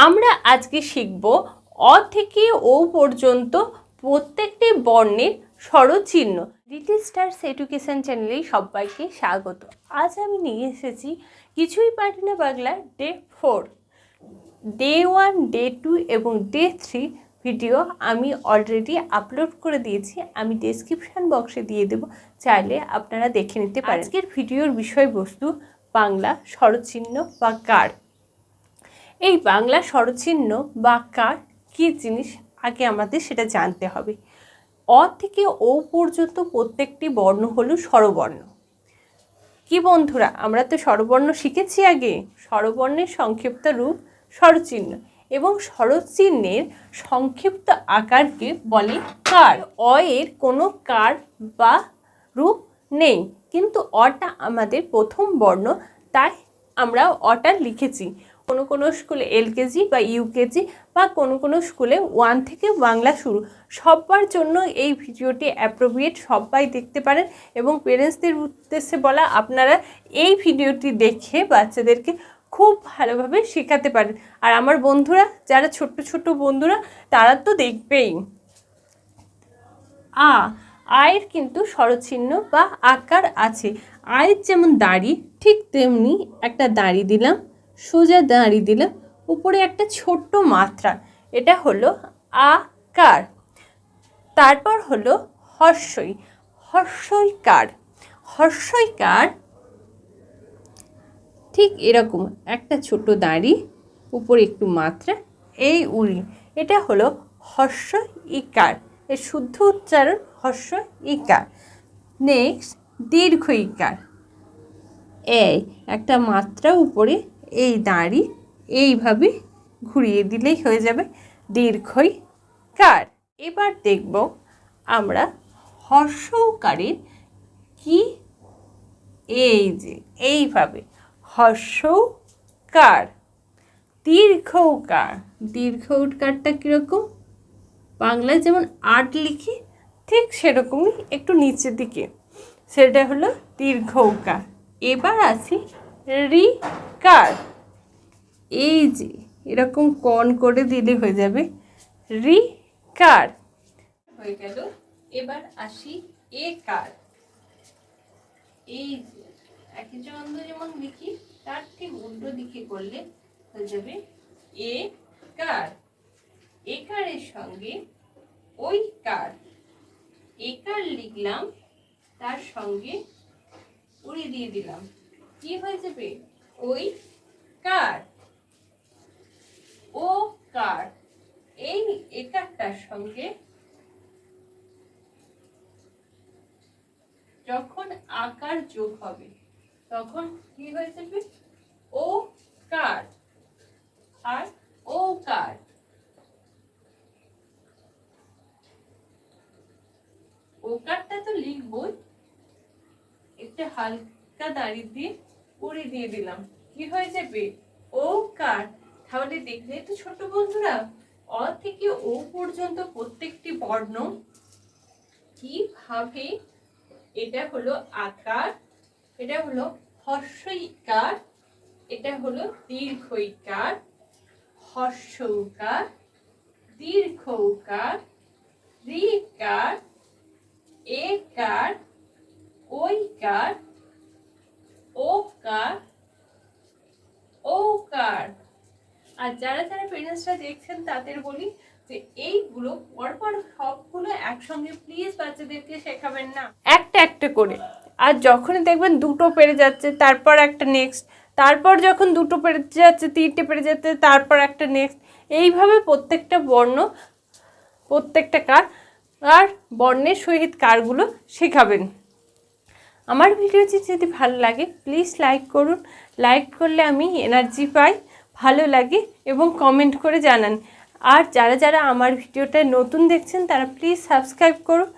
আমরা আজকে শিখব অ থেকে ও পর্যন্ত প্রত্যেকটি বর্ণের স্বরচিহ্ন। লিটল স্টারস এডুকেশন চ্যানেলে সবাইকে স্বাগত। আজ আমি নিয়ে এসেছি কিছুই পারি না বাংলা ডে 4, ডে 1, ডে 2 এবং ডে 3 ভিডিও আমি অলরেডি আপলোড করে দিয়েছি। আমি ডেসক্রিপশান বক্সে দিয়ে দেব, চাইলে আপনারা দেখে নিতে পারেন। আজকের ভিডিওর বিষয়বস্তু বাংলা স্বরচিহ্ন বা কার। এই বাংলা স্বরচিহ্ন বা কার কী জিনিস আগে আমাদের সেটা জানতে হবে। অ থেকে ও পর্যন্ত প্রত্যেকটি বর্ণ হলো স্বরবর্ণ। কি বন্ধুরা, আমরা তো স্বরবর্ণ শিখেছি আগে। স্বরবর্ণের সংক্ষিপ্ত রূপ স্বরচিহ্ন এবং স্বরচিহ্নের সংক্ষিপ্ত আকারকে বলে কার। অ এর কোনো কার বা রূপ নেই, কিন্তু অটা আমাদের প্রথম বর্ণ, তাই আমরা অটা লিখেছি। কোনো কোনো স্কুলে এলকেজি বা ইউকেজি বা কোনো কোনো স্কুলে 1 থেকে বাংলা শুরু। সবার জন্য এই ভিডিওটি অ্যাপ্রোপ্রিয়েট, সবাই দেখতে পারেন এবং পেরেন্টসদের উদ্দেশ্যে বলা, আপনারা এই ভিডিওটি দেখে বাচ্চাদেরকে খুব ভালোভাবে শেখাতে পারেন। আর আমার বন্ধুরা যারা ছোট্ট ছোট্ট বন্ধুরা, তারা তো দেখবেই। আয়ের কিন্তু স্বরচিহ্ন বা আকার আছে। আয়ের যেমন দাড়ি, ঠিক তেমনি একটা দাড়ি দিলাম, সোজা দাঁড়ি দিলাম, উপরে একটা ছোট্ট মাত্রা, এটা হলো আকার। তারপর হলো হর্ষই, হর্ষইকার। হর্ষইকার ঠিক এরকম একটা ছোট দাঁড়ি, উপরে একটু মাত্রা, এই উড়ি, এটা হলো হর্ষইকার। এর শুদ্ধ উচ্চারণ হর্ষইকার। নেক্সট দীর্ঘইকার। এই একটা মাত্রা উপরে, এই দাঁড়ি এইভাবে ঘুরিয়ে দিলেই হয়ে যাবে দীর্ঘইকার। এবার দেখব আমরা হর্ষউকারের কি। এই যে এইভাবে হর্ষউকার। দীর্ঘউকার। দীর্ঘউকারটা কীরকম? বাংলায় যেমন 8 লিখি, ঠিক সেরকমই একটু নিচের দিকে, সেটা হলো দীর্ঘউকার। এবার আসি রিকার। এই যে এরকম কণ করে দিলে হয়ে যাবে রিকার। হয়ে গেল। এবার আসি একার। এই যে একই ছন্দ যেমন লিখি, তার ঠিক উল্টো দিকে করলে হয়ে যাবে একার। একারের সঙ্গে ওই কার, একার লিখলাম, তার সঙ্গে উড়ি দিয়ে দিলাম, কি হয়ে যাবে? ওই কার। ও কার। এই একারটার সঙ্গে যখন আকার যোগ হবে তখন কি হয়ে যাবে? ও কার। আর ও কার। ওকারটা তো লিখবই, একটা হালকা দাড়ি দিয়ে উড়ি দিয়ে দিলাম, কি হয়ে যাবে? ওকার। তাহলে দেখলে তো ছোট বন্ধুরা, অ থেকে ও পর্যন্ত প্রত্যেকটি বর্ণ কিভাবে, এটা হলো আকার, এটা হলো হর্ষইকার, এটা হলো দীর্ঘইকার, হর্ষউকার, দীর্ঘউকার, রিকার, একার, ওইকার, ওকার, ওকার। আর যারা যারা পেরেন্টসরা দেখছেন তাদের বলি যে এইগুলো পরপর সবগুলো একসঙ্গে প্লিজ বাচ্চাদেরকে শেখাবেন না, একটা একটা করে। আর যখনই দেখবেন দুটো পেরে যাচ্ছে, তারপর একটা নেক্সট, তারপর যখন দুটো পেরে যাচ্ছে, 3টে পেরে যাচ্ছে, তারপর একটা নেক্সট, এইভাবে প্রত্যেকটা বর্ণ, প্রত্যেকটা কার আর বর্ণের সহিত কারগুলো শেখাবেন। আমার ভিডিওটি যদি ভালো লাগে প্লিজ লাইক করুন। লাইক করলে আমি এনার্জি পাই, ভালো লাগে, এবং কমেন্ট করে জানান। আর যারা যারা আমার ভিডিওটা নতুন দেখছেন তারা প্লিজ সাবস্ক্রাইব করুন।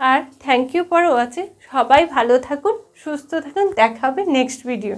আর থ্যাংক ইউ ফর ওয়াচিং। সবাই ভালো থাকুন, সুস্থ থাকুন, দেখা হবে নেক্সট ভিডিও।